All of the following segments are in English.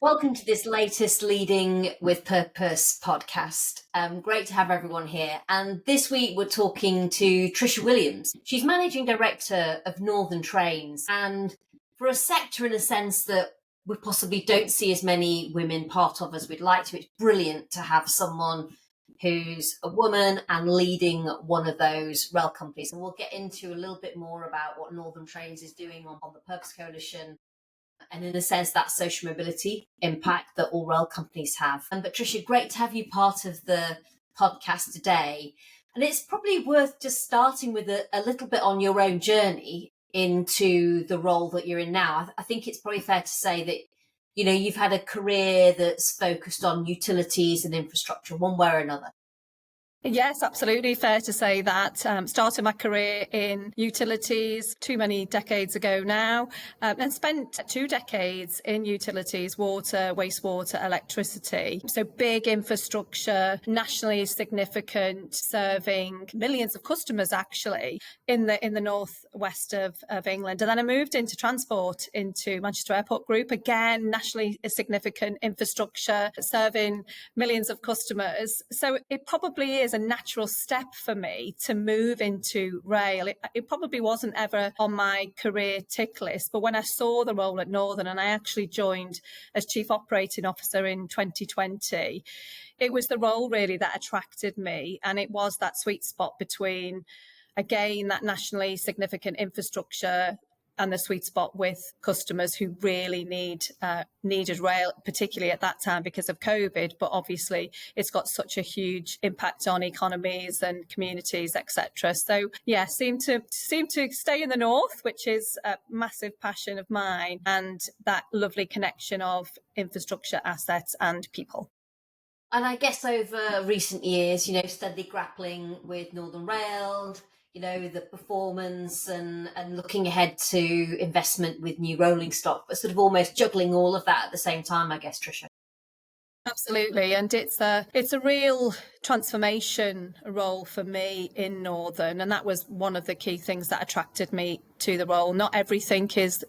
Welcome to this latest Leading with Purpose podcast. Great to have everyone here. And this week we're talking to Tricia Williams. She's Managing Director of Northern Trains. And for a sector in a sense that we possibly don't see as many women part of as we'd like to, it's brilliant to have someone who's a woman and leading one of those rail companies. And we'll get into a little bit more about what Northern Trains is doing on the Purpose Coalition and in a sense that social mobility impact that all rail companies have. But Tricia, great to have you part of the podcast today. And it's probably worth just starting with a little bit on your own journey into the role that you're in now. I think it's probably fair to say that, you know, you've had a career that's focused on utilities and infrastructure one way or another. Yes, absolutely. Fair to say that. Started my career in utilities too many decades ago now, and spent 2 decades in utilities, water, wastewater, electricity. So big infrastructure, nationally significant, serving millions of customers actually in the northwest of England. And then I moved into transport, into Manchester Airport Group, again, nationally significant infrastructure, serving millions of customers. So it probably is a natural step for me to move into rail. It probably wasn't ever on my career tick list, but when I saw the role at Northern, and I actually joined as Chief Operating Officer in 2020, it was the role really that attracted me, and it was that sweet spot between, again, that nationally significant infrastructure and the sweet spot with customers who really needed rail, particularly at that time because of COVID. But obviously, it's got such a huge impact on economies and communities, etc. So, yeah, seem to stay in the north, which is a massive passion of mine, and that lovely connection of infrastructure, assets, and people. And I guess over recent years, you know, steadily grappling with Northern Rail, you know, the performance and looking ahead to investment with new rolling stock, but sort of almost juggling all of that at the same time, I guess, Tricia. Absolutely. And it's a real transformation role for me in Northern. And that was one of the key things that attracted me to the role. Not everything is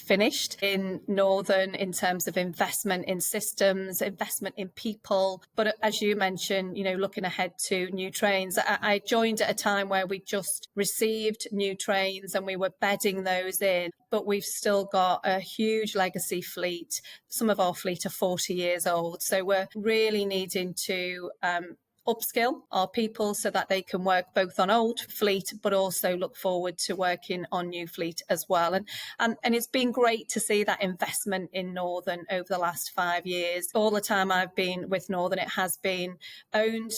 finished in Northern in terms of investment in systems, investment in people. But as you mentioned, you know, looking ahead to new trains, I joined at a time where we just received new trains and we were bedding those in, but we've still got a huge legacy fleet. Some of our fleet are 40 years old. So we're really needing to upskill our people so that they can work both on old fleet, but also look forward to working on new fleet as well. And it's been great to see that investment in Northern over the last 5 years. All the time I've been with Northern, it has been owned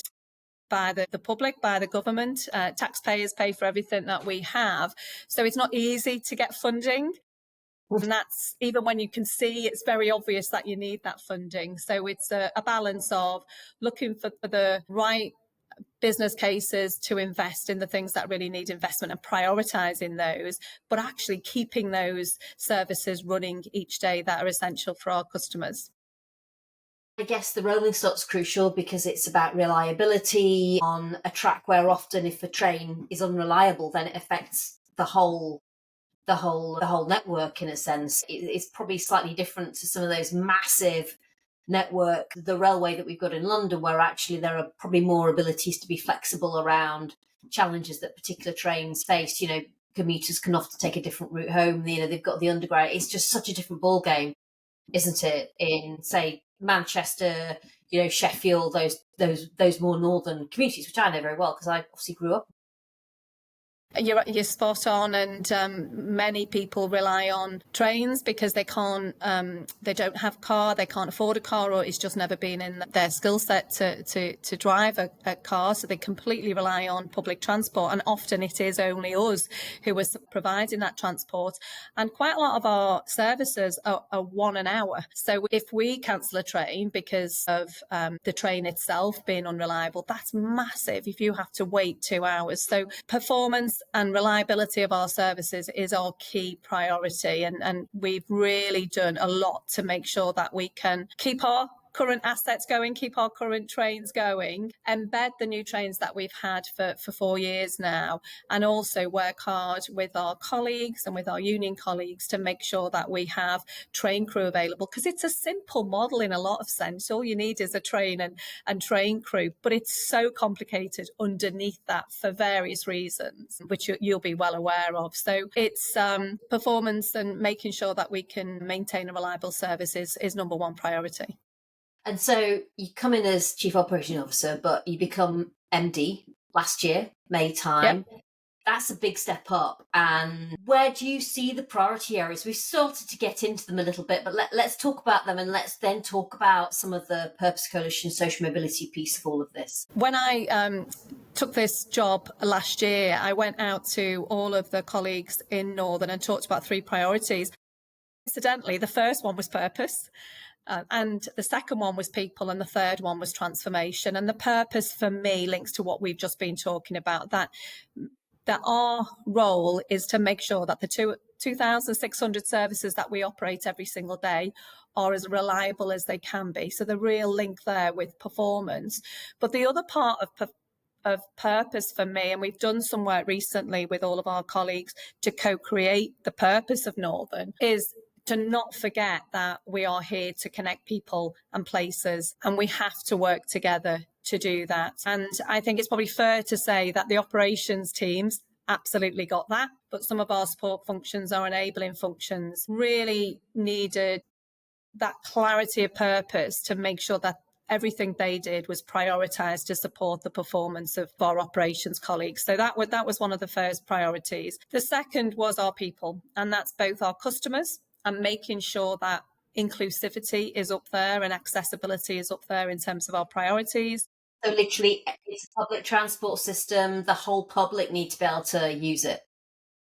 by the public, by the government. Taxpayers pay for everything that we have. So it's not easy to get funding. And that's even when you can see, it's very obvious that you need that funding. So it's a balance of looking for the right business cases to invest in the things that really need investment and prioritising those, but actually keeping those services running each day that are essential for our customers. I guess the rolling stock's crucial because it's about reliability on a track where often if a train is unreliable, then it affects the whole network in a sense. It's probably slightly different to some of those massive network, the railway that we've got in London, where actually there are probably more abilities to be flexible around challenges that particular trains face. You know, commuters can often take a different route home. You know, they've got the underground. It's just such a different ball game, isn't it? In say Manchester, you know, Sheffield, those more northern communities, which I know very well because I obviously grew up. You're spot on, and many people rely on trains because they don't have a car, they can't afford a car, or it's just never been in their skill set to drive a car. So they completely rely on public transport, and often it is only us who are providing that transport. And quite a lot of our services are 1 an hour. So if we cancel a train because of the train itself being unreliable, that's massive if you have to wait 2 hours. So performance and reliability of our services is our key priority, and we've really done a lot to make sure that we can keep our current assets going, keep our current trains going, embed the new trains that we've had for 4 years now, and also work hard with our colleagues and with our union colleagues to make sure that we have train crew available, because it's a simple model in a lot of sense. All you need is a train and train crew, but it's so complicated underneath that for various reasons, which you'll be well aware of. So it's performance and making sure that we can maintain a reliable service is number one priority. And so you come in as Chief Operating Officer, but you become MD last year, May time. Yep. That's a big step up. And where do you see the priority areas? We've started to get into them a little bit, but let's talk about them, and let's then talk about some of the Purpose Coalition social mobility piece of all of this. When I took this job last year, I went out to all of the colleagues in Northern and talked about 3 priorities. Incidentally, the first one was purpose. And the second one was people, and the third one was transformation. And the purpose for me links to what we've just been talking about, that our role is to make sure that the 2,600 services that we operate every single day are as reliable as they can be. So the real link there with performance. But the other part of purpose for me, and we've done some work recently with all of our colleagues to co-create the purpose of Northern, is to not forget that we are here to connect people and places, and we have to work together to do that. And I think it's probably fair to say that the operations teams absolutely got that, but some of our support functions, our enabling functions, really needed that clarity of purpose to make sure that everything they did was prioritised to support the performance of our operations colleagues. So that was one of the first priorities. The second was our people, and that's both our customers and making sure that inclusivity is up there and accessibility is up there in terms of our priorities. So literally, it's a public transport system. The whole public need to be able to use it.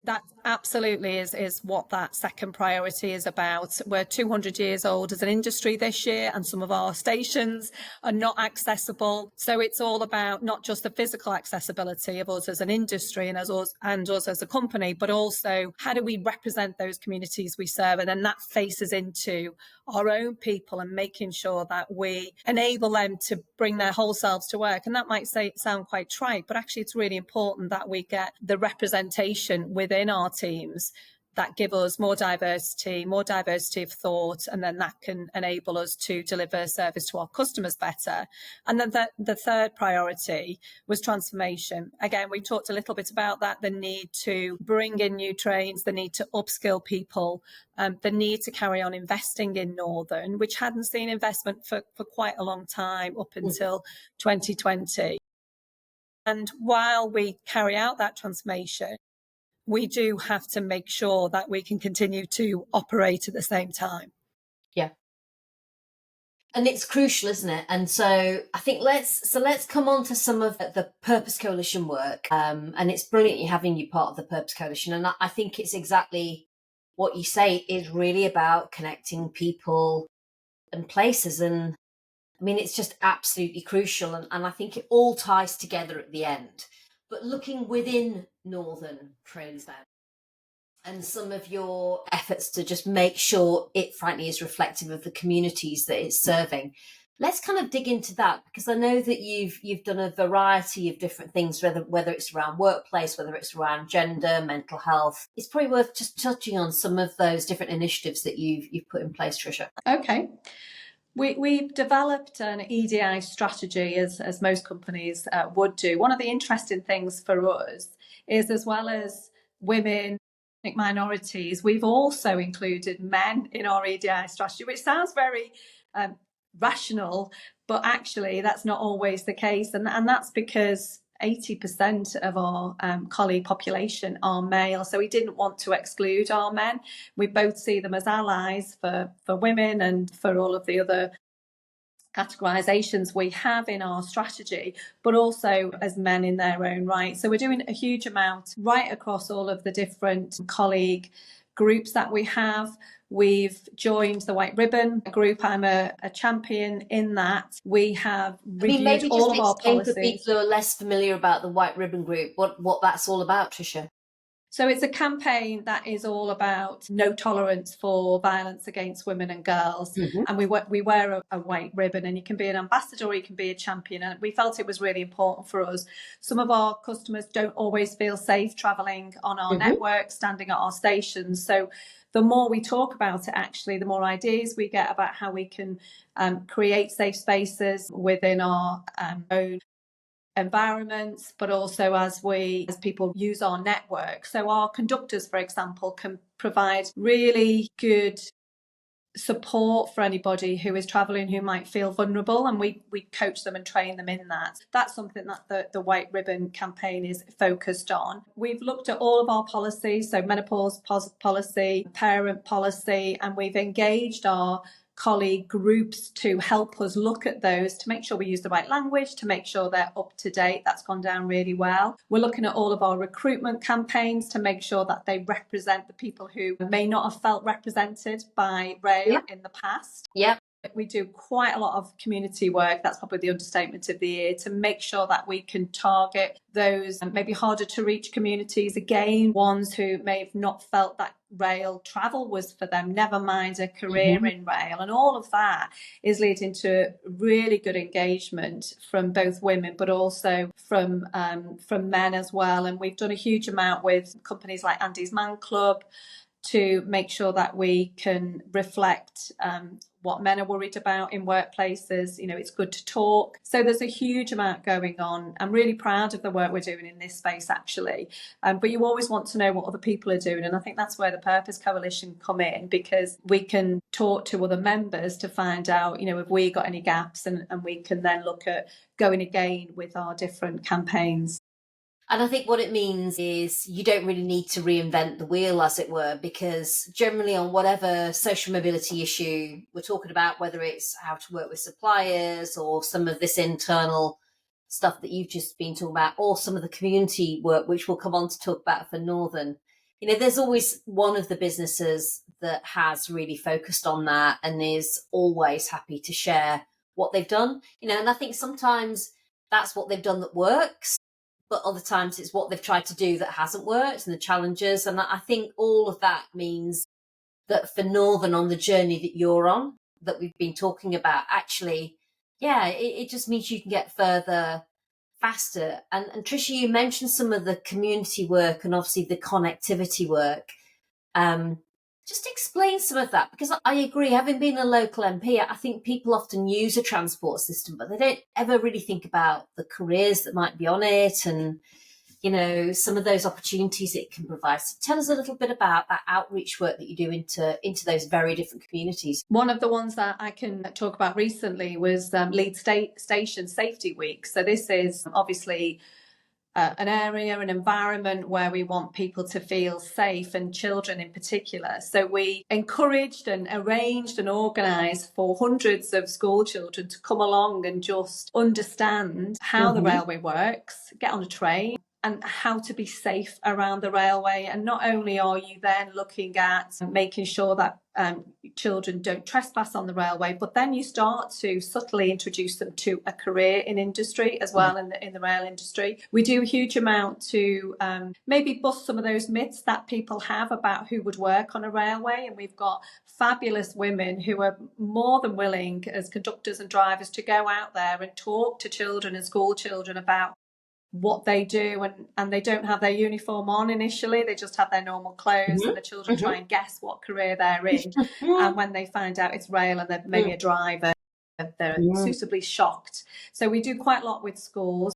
That absolutely is what that second priority is about. We're 200 years old as an industry this year, and some of our stations are not accessible. So it's all about not just the physical accessibility of us as an industry and us as a company, but also how do we represent those communities we serve? And then that faces into our own people and making sure that we enable them to bring their whole selves to work. And that might sound quite trite, but actually it's really important that we get the representation within our teams that give us more diversity of thought, and then that can enable us to deliver service to our customers better. And then the third priority was transformation. Again, we talked a little bit about that, the need to bring in new trains, the need to upskill people, the need to carry on investing in Northern, which hadn't seen investment for quite a long time, up until 2020. And while we carry out that transformation, we do have to make sure that we can continue to operate at the same time. Yeah. And it's crucial, isn't it? And so I think let's come on to some of the Purpose Coalition work. And it's brilliant you having you part of the Purpose Coalition. And I think it's exactly what you say is really about connecting people and places. And I mean, it's just absolutely crucial. And I think it all ties together at the end. But looking within Northern Trains then, and some of your efforts to just make sure it frankly is reflective of the communities that it's serving, let's kind of dig into that, because I know that you've done a variety of different things, whether it's around workplace, whether it's around gender, mental health. It's probably worth just touching on some of those different initiatives that you've put in place, Tricia. Okay. We've developed an EDI strategy, as most companies would do. One of the interesting things for us is, as well as women, minorities, we've also included men in our EDI strategy, which sounds very rational, but actually that's not always the case. And that's because 80% of our colleague population are male. So we didn't want to exclude our men. We both see them as allies for women and for all of the other categorizations we have in our strategy, but also as men in their own right. So we're doing a huge amount right across all of the different colleague groups that we have. We've joined the White Ribbon group. I'm a champion in that. We have reviewed all of our policies. For people who are less familiar about the White Ribbon group, what that's all about, Tricia. So it's a campaign that is all about no tolerance for violence against women and girls. Mm-hmm. And we wear a white ribbon, and you can be an ambassador or you can be a champion. And we felt it was really important for us. Some of our customers don't always feel safe travelling on our network, standing at our stations. So the more we talk about it, actually, the more ideas we get about how we can create safe spaces within our own environments, but also as people use our network. So our conductors, for example, can provide really good support for anybody who is travelling who might feel vulnerable, and we coach them and train them in that. That's something that the White Ribbon campaign is focused on. We've looked at all of our policies, so menopause policy, parent policy, and we've engaged our colleague groups to help us look at those, to make sure we use the right language, to make sure they're up to date. That's gone down really well. We're looking at all of our recruitment campaigns to make sure that they represent the people who may not have felt represented by rail in the past. Yeah. We do quite a lot of community work, that's probably the understatement of the year, to make sure that we can target those maybe harder to reach communities, again, ones who may have not felt that rail travel was for them, never mind a career in rail. And all of that is leading to really good engagement from both women, but also from men as well. And we've done a huge amount with companies like Andy's Man Club to make sure that we can reflect what men are worried about in workplaces. You know, it's good to talk. So there's a huge amount going on. I'm really proud of the work we're doing in this space, actually. But you always want to know what other people are doing. And I think that's where the Purpose Coalition come in, because we can talk to other members to find out, you know, if we got any gaps, and we can then look at going again with our different campaigns. And I think what it means is you don't really need to reinvent the wheel, as it were, because generally on whatever social mobility issue we're talking about, whether it's how to work with suppliers or some of this internal stuff that you've just been talking about, or some of the community work, which we'll come on to talk about for Northern, you know, there's always one of the businesses that has really focused on that and is always happy to share what they've done, you know, and I think sometimes that's what they've done that works. But other times it's what they've tried to do that hasn't worked, and the challenges. And I think all of that means that for Northern, on the journey that you're on, that we've been talking about, actually, yeah, it just means you can get further faster. And Tricia, you mentioned some of the community work and obviously the connectivity work. Just explain some of that, because I agree, having been a local MP, I think people often use a transport system, but they don't ever really think about the careers that might be on it and, you know, some of those opportunities it can provide. So tell us a little bit about that outreach work that you do into those very different communities. One of the ones that I can talk about recently was Leeds Station Safety Week. So this is obviously an area, an environment where we want people to feel safe, and children in particular. So we encouraged and arranged and organised for hundreds of school children to come along and just understand how the railway works, get on a train, and how to be safe around the railway. And not only are you then looking at making sure that children don't trespass on the railway, but then you start to subtly introduce them to a career in industry as well, in the rail industry. We do a huge amount to maybe bust some of those myths that people have about who would work on a railway. And we've got fabulous women who are more than willing as conductors and drivers to go out there and talk to children and school children about what they do, and they don't have their uniform on initially, they just have their normal clothes, and the children try and guess what career they're in. And when they find out it's rail and they're maybe a driver, they're suitably shocked. So we do quite a lot with schools.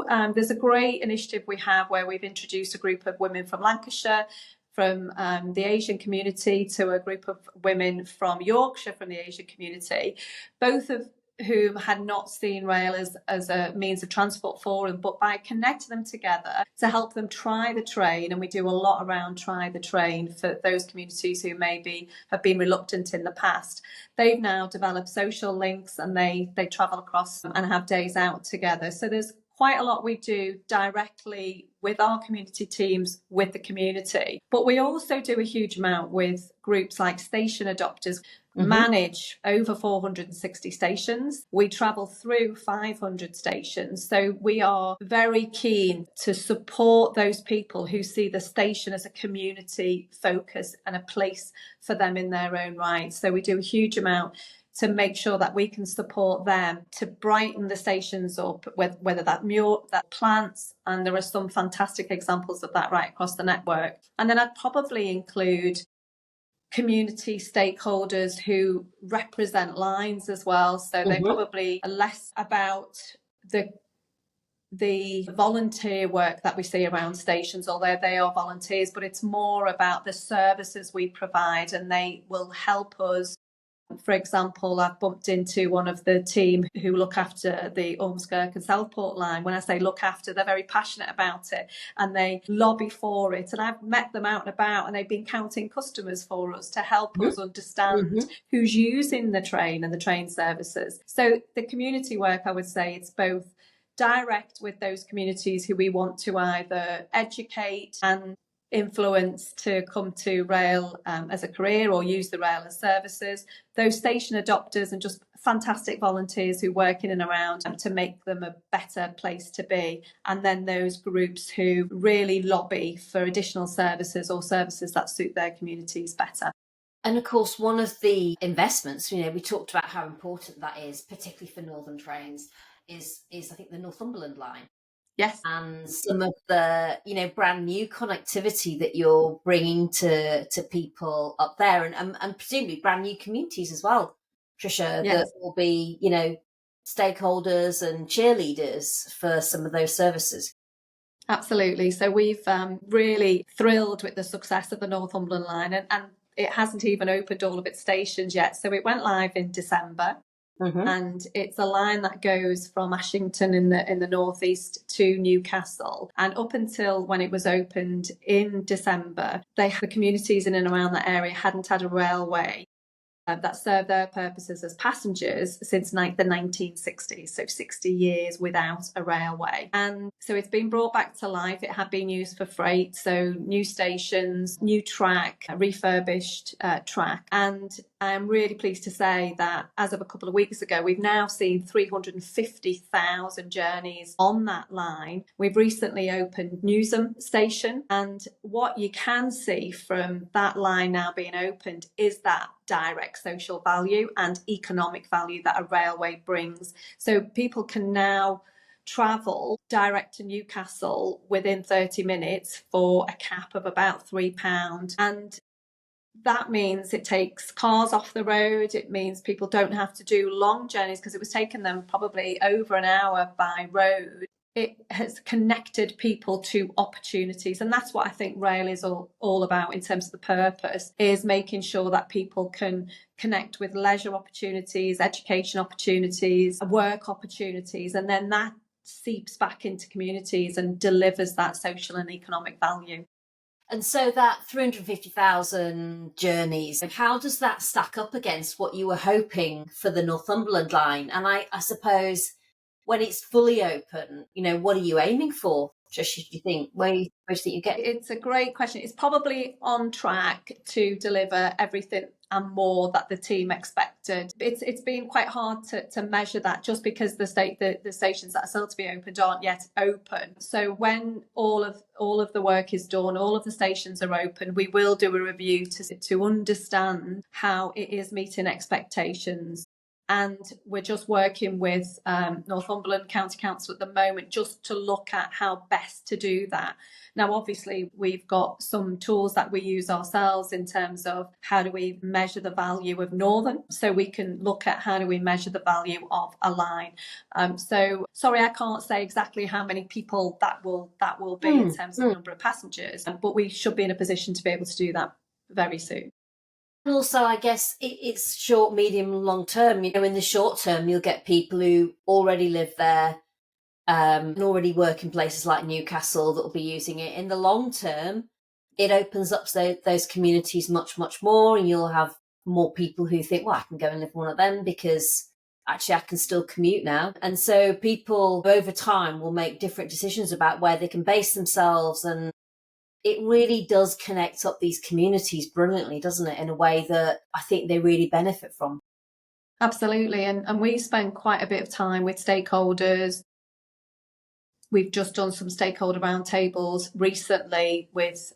There's a great initiative we have where we've introduced a group of women from Lancashire, from the Asian community, to a group of women from Yorkshire from the Asian community, both of whom had not seen rail as a means of transport for them, but by connecting them together to help them try the train. And we do a lot around try the train for those communities who maybe have been reluctant in the past. They've now developed social links, and they travel across and have days out together. So there's quite a lot we do directly with our community teams, with the community. But we also do a huge amount with groups like station adopters. Manage over 460 stations. We travel through 500 stations. So we are very keen to support those people who see the station as a community focus and a place for them in their own right. So we do a huge amount to make sure that we can support them to brighten the stations up, whether that plants, and there are some fantastic examples of that right across the network. And then I'd probably include community stakeholders who represent lines as well. So they probably are less about the volunteer work that we see around stations, although they are volunteers, but it's more about the services we provide, and they will help us. For example, I've bumped into one of the team who look after the Ormskirk and Southport line. When I say look after, they're very passionate about it and they lobby for it. And I've met them out and about, and they've been counting customers for us to help us understand who's using the train and the train services. So the community work, I would say, it's both direct with those communities who we want to either educate and influence to come to rail as a career or use the rail as services, those station adopters and just fantastic volunteers who work in and around to make them a better place to be, and then those groups who really lobby for additional services or services that suit their communities better. And of course, one of the investments, we talked about how important that is, particularly for Northern trains, is I think the Northumberland line. Yes. And some of the, brand new connectivity that you're bringing to people up there, and presumably brand new communities as well, Tricia, that will be, stakeholders and cheerleaders for some of those services. Absolutely. So we've really thrilled with the success of the Northumberland line, and it hasn't even opened all of its stations yet. So it went live in December. And it's a line that goes from Ashington in the northeast to Newcastle. And up until when it was opened in December, the communities in and around that area hadn't had a railway that served their purposes as passengers since the 1960s, so 60 years without a railway. And so it's been brought back to life. It had been used for freight, so new stations, new track, refurbished track. And I'm really pleased to say that as of a couple of weeks ago, we've now seen 350,000 journeys on that line. We've recently opened Newsham Station, and what you can see from that line now being opened is that direct social value and economic value that a railway brings. So people can now travel direct to Newcastle within 30 minutes for a cap of about £3. And that means it takes cars off the road. It means people don't have to do long journeys, because it was taking them probably over an hour by road. It has connected people to opportunities. And that's what I think rail is all about in terms of the purpose, is making sure that people can connect with leisure opportunities, education opportunities, work opportunities, and then that seeps back into communities and delivers that social and economic value. And so that 350,000 journeys, how does that stack up against what you were hoping for the Northumberland line? And I suppose when it's fully open, what are you aiming for? Just, do you think, where do you think you get? It's a great question. It's probably on track to deliver everything and more that the team expected. It's been quite hard to measure that, just because the stations that are still to be opened aren't yet open. So when all of the work is done, all of the stations are open, we will do a review to understand how it is meeting expectations. And we're just working with Northumberland County Council at the moment just to look at how best to do that. Now, obviously, we've got some tools that we use ourselves in terms of how do we measure the value of Northern, so we can look at how do we measure the value of a line. So, sorry, I can't say exactly how many people that will be in terms of number of passengers, but we should be in a position to be able to do that very soon. And also, I guess it's short, medium, long term. In the short term, you'll get people who already live there and already work in places like Newcastle that will be using it. In the long term, it opens up those communities much, much more, and you'll have more people who think, well, I can go and live in one of them because actually I can still commute now. And so people over time will make different decisions about where they can base themselves, and it really does connect up these communities brilliantly, doesn't it, in a way that I think they really benefit from. Absolutely. And we spend quite a bit of time with stakeholders. We've just done some stakeholder roundtables recently with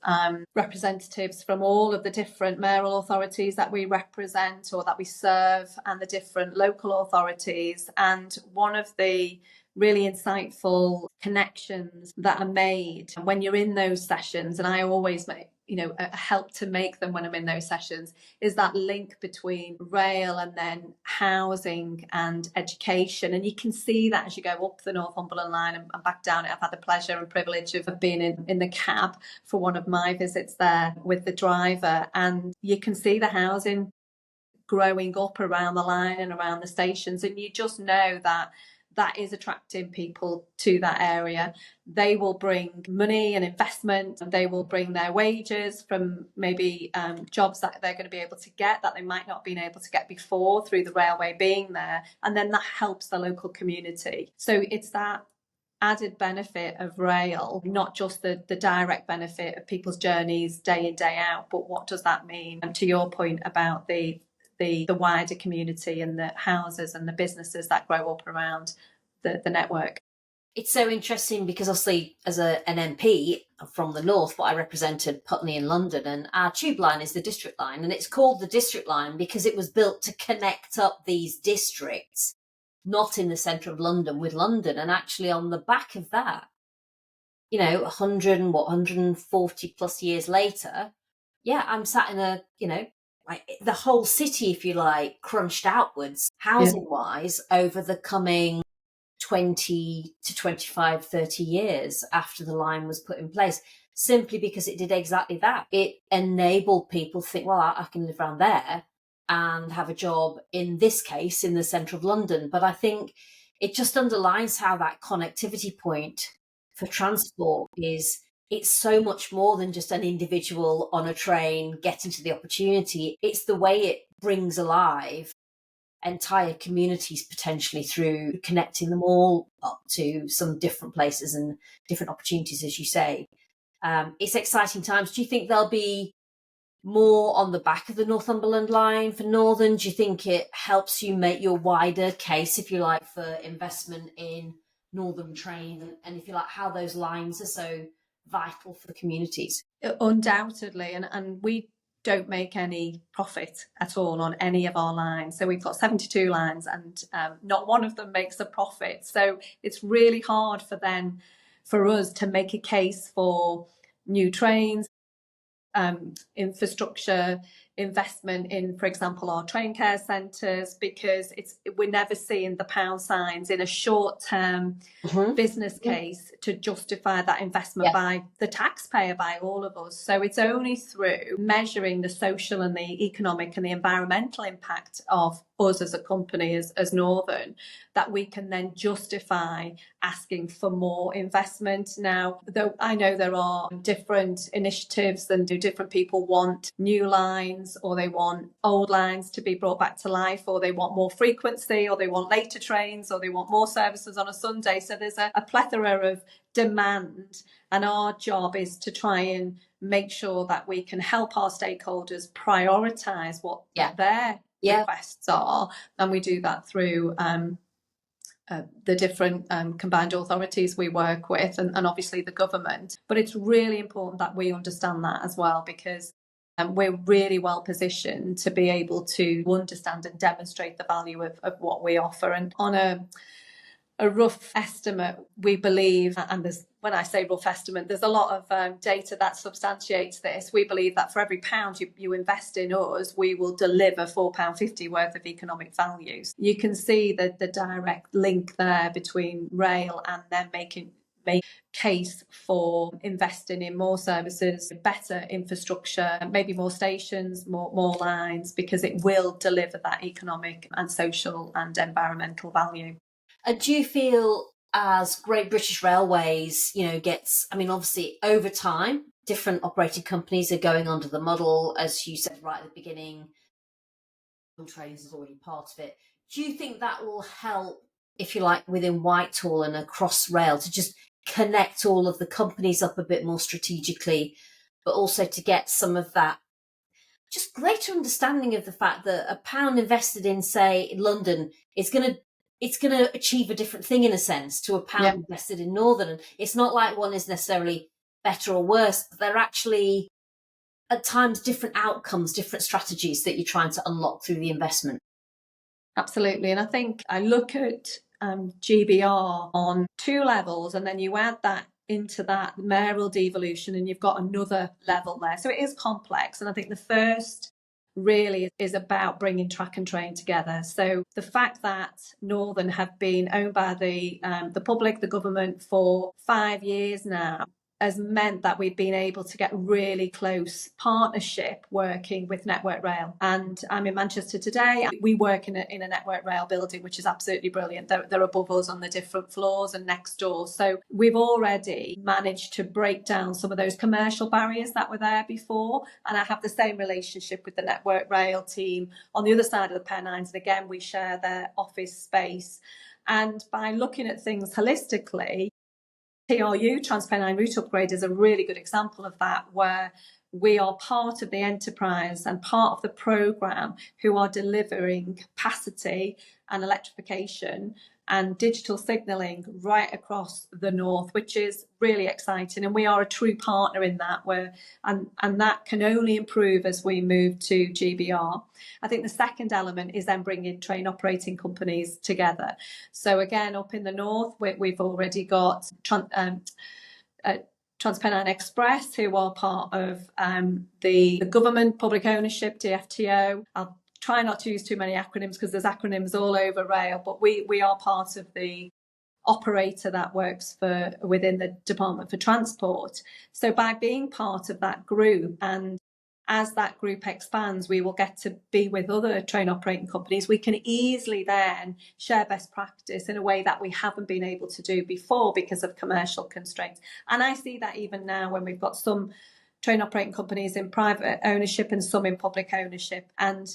representatives from all of the different mayoral authorities that we represent or that we serve, and the different local authorities. And one of the really insightful connections that are made when you're in those sessions, and I always make, help to make them when I'm in those sessions, is that link between rail and then housing and education. And you can see that as you go up the Northumberland line and back down it. I've had the pleasure and privilege of being in the cab for one of my visits there with the driver, and you can see the housing growing up around the line and around the stations, and you just know that is attracting people to that area. They will bring money and investment, and they will bring their wages from maybe jobs that they're going to be able to get that they might not have been able to get before through the railway being there, and then that helps the local community. So it's that added benefit of rail, not just the direct benefit of people's journeys day in, day out, but what does that mean? And to your point about the wider community and the houses and the businesses that grow up around the network. It's so interesting because obviously as an MP from the north, I represented Putney in London, and our tube line is the district line, and it's called the district line because it was built to connect up these districts, not in the centre of London with London. And actually on the back of that, 140 plus years later, I'm sat in like the whole city, if you like, crunched outwards, housing-wise, over the coming 20 to 25, 30 years after the line was put in place, simply because it did exactly that. It enabled people to think, well, I can live around there and have a job, in this case, in the centre of London. But I think it just underlines how that connectivity point for transport it's so much more than just an individual on a train getting to the opportunity. It's the way it brings alive entire communities potentially through connecting them all up to some different places and different opportunities, as you say. It's exciting times. Do you think there'll be more on the back of the Northumberland line for Northern? Do you think it helps you make your wider case, if you like, for investment in Northern train, and if you like, how those lines are so vital for the communities? Undoubtedly, and we don't make any profit at all on any of our lines. So we've got 72 lines, and not one of them makes a profit. So it's really hard for us to make a case for new trains, infrastructure investment in, for example, our train care centres, because we're never seeing the pound signs in a short-term business case to justify that investment by the taxpayer, by all of us. So it's only through measuring the social and the economic and the environmental impact of us as a company, as Northern, that we can then justify asking for more investment. Now, though I know there are different initiatives and different people want new lines, or they want old lines to be brought back to life, or they want more frequency, or they want later trains, or they want more services on a Sunday. So there's a plethora of demand, and our job is to try and make sure that we can help our stakeholders prioritise what their requests are, and we do that through the different combined authorities we work with, and obviously the government. But it's really important that we understand that as well, because we're really well positioned to be able to understand and demonstrate the value of what we offer. And on a rough estimate, we believe, and when I say rough estimate, there's a lot of data that substantiates this. We believe that for every pound you invest in us, we will deliver £4.50 worth of economic value. You can see the direct link there between rail and then making case for investing in more services, better infrastructure, maybe more stations, more lines, because it will deliver that economic and social and environmental value. And do you feel, as Great British Railways, obviously over time, different operating companies are going under the model, as you said right at the beginning, trains is already part of it. Do you think that will help, if you like, within Whitehall and across rail to just connect all of the companies up a bit more strategically, but also to get some of that just greater understanding of the fact that a pound invested in, say, in London is going to achieve a different thing in a sense to a pound invested in Northern. And it's not like one is necessarily better or worse, but they're actually at times different outcomes, different strategies that you're trying to unlock through the investment. Absolutely. And I think I look at GBR on two levels, and then you add that into that mayoral devolution and you've got another level there. So it is complex. And I think the first really is about bringing track and train together. So the fact that Northern have been owned by the public, the government for 5 years now, has meant that we've been able to get really close partnership working with Network Rail. And I'm in Manchester today. We work in a Network Rail building, which is absolutely brilliant. They're above us on the different floors and next door. So we've already managed to break down some of those commercial barriers that were there before. And I have the same relationship with the Network Rail team on the other side of the Pennines. And again, we share their office space. And by looking at things holistically, TRU, TransPennine Route Upgrade, is a really good example of that, where we are part of the enterprise and part of the programme who are delivering capacity and electrification and digital signalling right across the north, which is really exciting. And we are a true partner in that, and that can only improve as we move to GBR. I think the second element is then bringing train operating companies together. So again, up in the north, we've already got TransPennine Express, who are part of the government public ownership, DFTO. I'll try not to use too many acronyms because there's acronyms all over rail, but we are part of the operator that works within the Department for Transport. So by being part of that group, and as that group expands, we will get to be with other train operating companies. We can easily then share best practice in a way that we haven't been able to do before because of commercial constraints. And I see that even now when we've got some train operating companies in private ownership and some in public ownership, and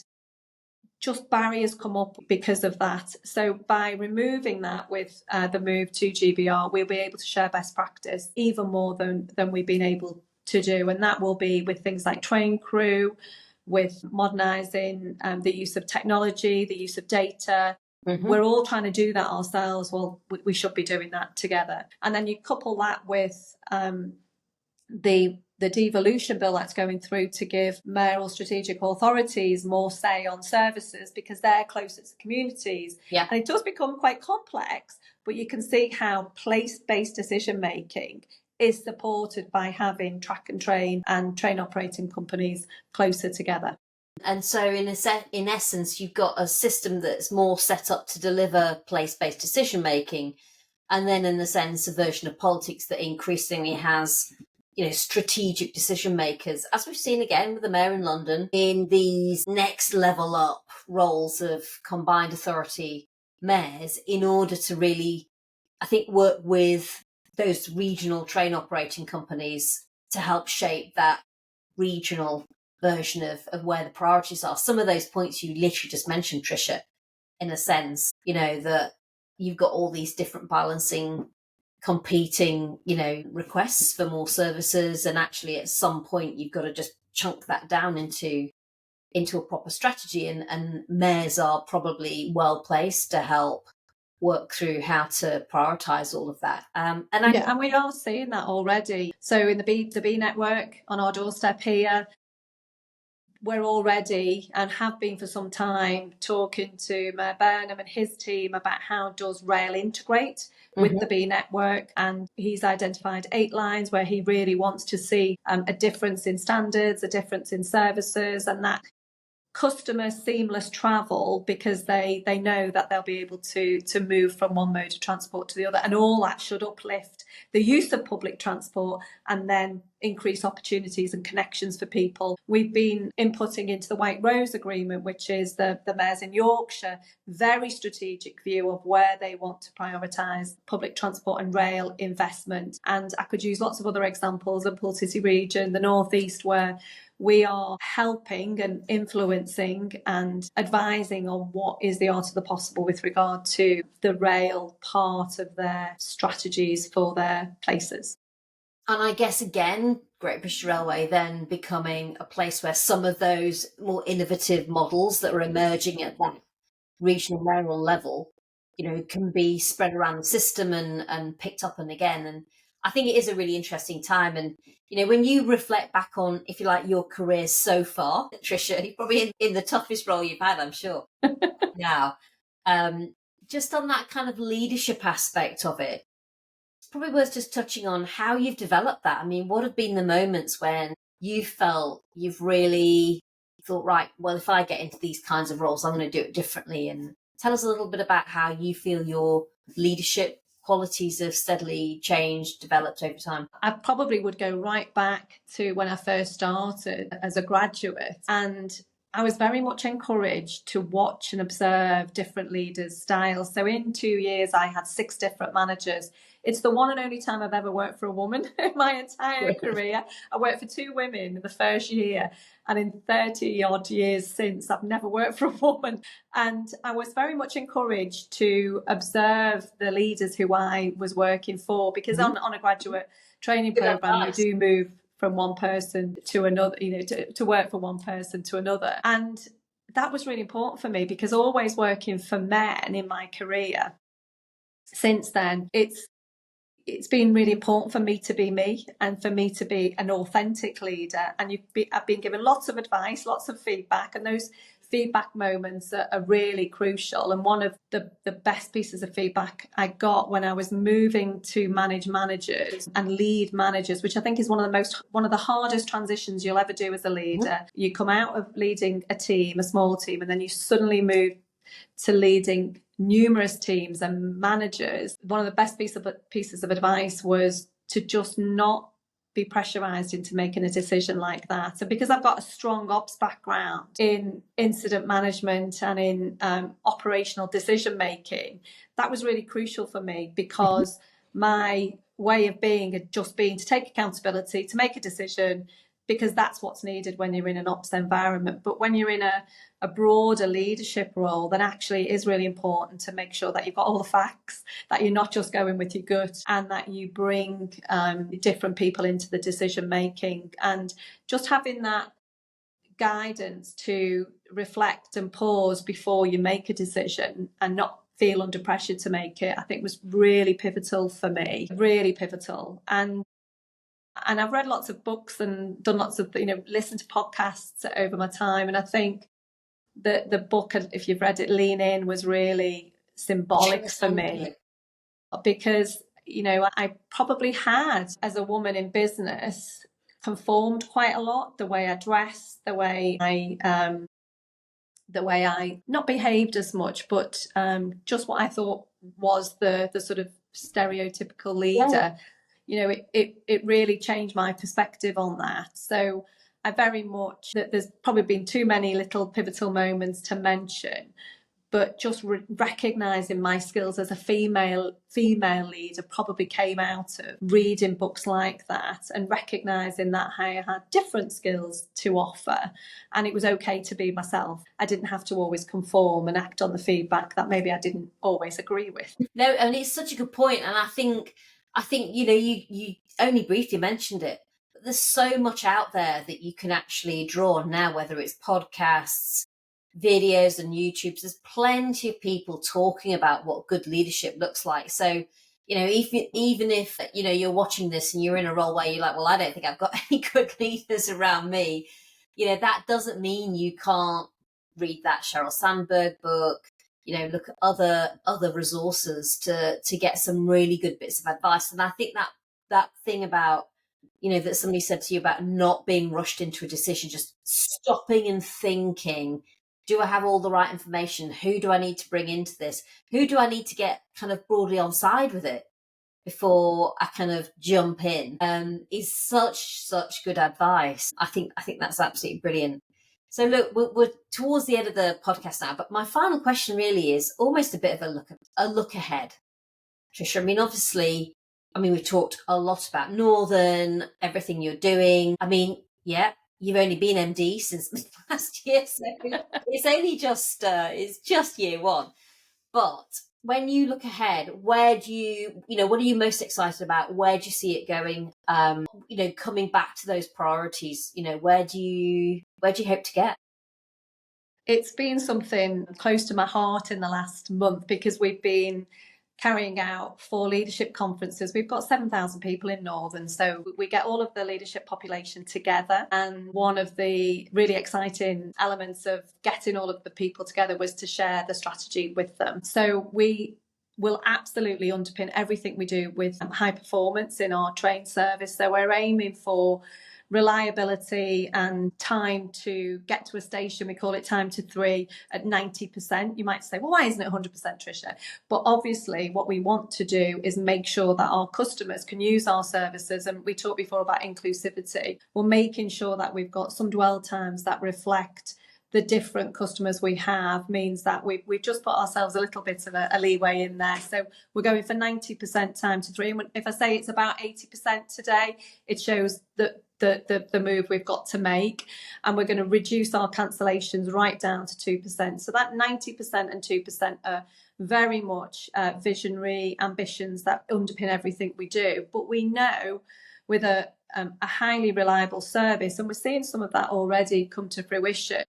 just barriers come up because of that. So by removing that with the move to GBR, we'll be able to share best practice even more than we've been able to do. And that will be with things like train crew, with modernising the use of technology, the use of data. Mm-hmm. We're all trying to do that ourselves. Well, we should be doing that together. And then you couple that with the devolution bill that's going through to give mayoral strategic authorities more say on services because they're closer to communities. Yeah. And it does become quite complex, but you can see how place-based decision making is supported by having track and train operating companies closer together. And so in essence, you've got a system that's more set up to deliver place-based decision making, and then in the sense a version of politics that increasingly has strategic decision makers, as we've seen again with the mayor in London, in these next level up roles of combined authority mayors, in order to really, I think, work with those regional train operating companies to help shape that regional version of where the priorities are. Some of those points you literally just mentioned, Tricia, in a sense, that you've got all these different balancing competing, requests for more services, and actually at some point you've got to just chunk that down into a proper strategy, and mayors are probably well placed to help work through how to prioritise all of that. And we are seeing that already. So in the B network on our doorstep here, we're already, and have been for some time, talking to Mayor Burnham and his team about how does rail integrate with the B network. And he's identified 8 lines where he really wants to see a difference in standards, a difference in services, and that customer seamless travel, because they know that they'll be able to move from one mode of transport to the other, and all that should uplift the use of public transport and then increase opportunities and connections for people. We've been inputting into the White Rose Agreement, which is the mayors in Yorkshire, very strategic view of where they want to prioritise public transport and rail investment. And I could use lots of other examples, the Poole City region, the North East, where we are helping and influencing and advising on what is the art of the possible with regard to the rail part of their strategies for their places. And I guess, again, Great British Railway then becoming a place where some of those more innovative models that are emerging at that regional rail level, can be spread around the system and picked up and again. And I think it is a really interesting time. And, when you reflect back on, if you like, your career so far, Tricia, you're probably in the toughest role you've had, I'm sure, now. Just on that kind of leadership aspect of it, probably worth just touching on how you've developed that. I mean, what have been the moments when you felt you've really thought, right, well, if I get into these kinds of roles, I'm going to do it differently? And tell us a little bit about how you feel your leadership qualities have steadily changed, developed over time. I probably would go right back to when I first started as a graduate, and I was very much encouraged to watch and observe different leaders' styles. So in 2 years, I had 6 different managers. It's the one and only time I've ever worked for a woman in my entire career. I worked for 2 women in the first year, and in 30 odd years since, I've never worked for a woman. And I was very much encouraged to observe the leaders who I was working for, because on a graduate training program, you do move from one person to another, to work for one person to another. And that was really important for me, because always working for men in my career since then, it's been really important for me to be me and for me to be an authentic leader. And I've been given lots of advice, lots of feedback, and those feedback moments are really crucial. And one of the best pieces of feedback I got when I was moving to manage managers and lead managers, which I think is one of the hardest transitions you'll ever do as a leader. You come out of leading a team, a small team, and then you suddenly move to leading numerous teams and managers. One of the best pieces of advice was to just not be pressurized into making a decision like that. And because I've got a strong ops background in incident management and in operational decision making, that was really crucial for me, because my way of being had just been to take accountability, to make a decision, because that's what's needed when you're in an ops environment. But when you're in a broader leadership role, then actually it is really important to make sure that you've got all the facts, that you're not just going with your gut, and that you bring different people into the decision making. And just having that guidance to reflect and pause before you make a decision and not feel under pressure to make it, I think was really pivotal for me, really pivotal. And I've read lots of books and done lots of, listened to podcasts over my time. And I think that the book, if you've read it, Lean In, was really symbolic for me, because, I probably had, as a woman in business, conformed quite a lot, the way I dressed, the way I not behaved as much, but just what I thought was the sort of stereotypical leader. Yeah. It really changed my perspective on that. So I very much, that there's probably been too many little pivotal moments to mention, but just recognizing my skills as a female leader probably came out of reading books like that, and recognizing that I had different skills to offer, and it was okay to be myself. I didn't have to always conform and act on the feedback that maybe I didn't always agree with. No, and it's such a good point. And I think you only briefly mentioned it, but there's so much out there that you can actually draw on now, whether it's podcasts, videos and YouTubes. There's plenty of people talking about what good leadership looks like. So, even if, you're watching this and you're in a role where you're like, well, I don't think I've got any good leaders around me, that doesn't mean you can't read that Sheryl Sandberg book, look at other resources to get some really good bits of advice. And I think that thing about, that somebody said to you about not being rushed into a decision, just stopping and thinking, do I have all the right information? Who do I need to bring into this? Who do I need to get kind of broadly on side with it before I kind of jump in? Is such good advice. I think that's absolutely brilliant. So look, we're towards the end of the podcast now, but my final question really is almost a bit of a look ahead. Tricia, we've talked a lot about Northern, everything you're doing. Yeah, you've only been MD since last year, so it's only just it's just year one. But when you look ahead, where do what are you most excited about? Where do you see it going? Coming back to those priorities, where do you hope to get? It's been something close to my heart in the last month because we've been carrying out 4 leadership conferences. We've got 7,000 people in Northern, so we get all of the leadership population together. And one of the really exciting elements of getting all of the people together was to share the strategy with them. So we will absolutely underpin everything we do with high performance in our train service. So we're aiming for reliability and time to get to a station, we call it time to 3, at 90%. You might say, well, why isn't it 100%, Tricia? But obviously what we want to do is make sure that our customers can use our services. And we talked before about inclusivity. We're making sure that we've got some dwell times that reflect the different customers we have, means that we've just put ourselves a little bit of a leeway in there. So we're going for 90% time to 3. And if I say it's about 80% today, it shows that the move we've got to make, and we're going to reduce our cancellations right down to 2%. So that 90% and 2% are very much visionary ambitions that underpin everything we do. But we know with a highly reliable service, and we're seeing some of that already come to fruition,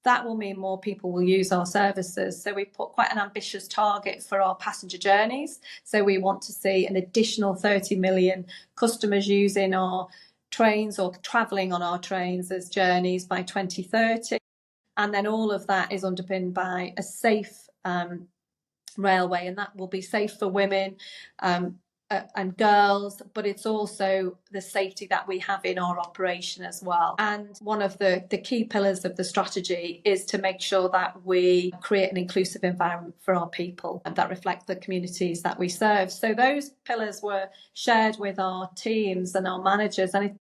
that will mean more people will use our services. So we've put quite an ambitious target for our passenger journeys. So we want to see an additional 30 million customers using our trains or travelling on our trains as journeys by 2030. And then all of that is underpinned by a safe railway, and that will be safe for women and girls, but it's also the safety that we have in our operation as well. And one of the key pillars of the strategy is to make sure that we create an inclusive environment for our people and that reflect the communities that we serve. So those pillars were shared with our teams and our managers, and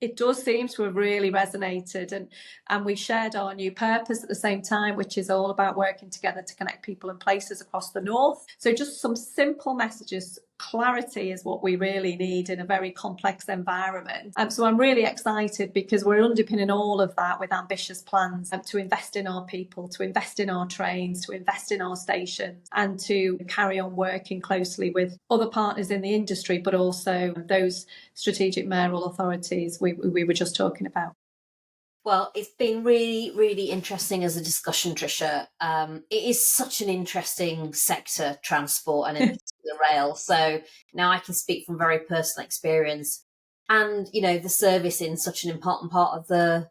it does seem to have really resonated, and we shared our new purpose at the same time, which is all about working together to connect people and places across the north. So just some simple messages. Clarity is what we really need in a very complex environment. So I'm really excited because we're underpinning all of that with ambitious plans to invest in our people, to invest in our trains, to invest in our stations, and to carry on working closely with other partners in the industry, but also those strategic mayoral authorities we were just talking about. Well, it's been really, really interesting as a discussion, Tricia. It is such an interesting sector, transport, and in particular rail. So now I can speak from very personal experience, and the service in such an important part of the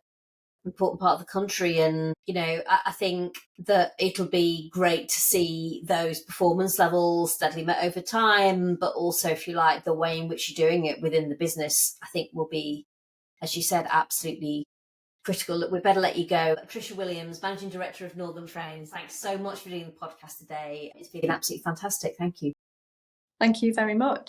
country. And I think that it'll be great to see those performance levels steadily met over time, but also, if you like, the way in which you're doing it within the business, I think will be, as you said, absolutely critical. Look, we better let you go. Tricia Williams, Managing Director of Northern Trains, thanks so much for doing the podcast today. It's been absolutely fantastic. Thank you. Thank you very much.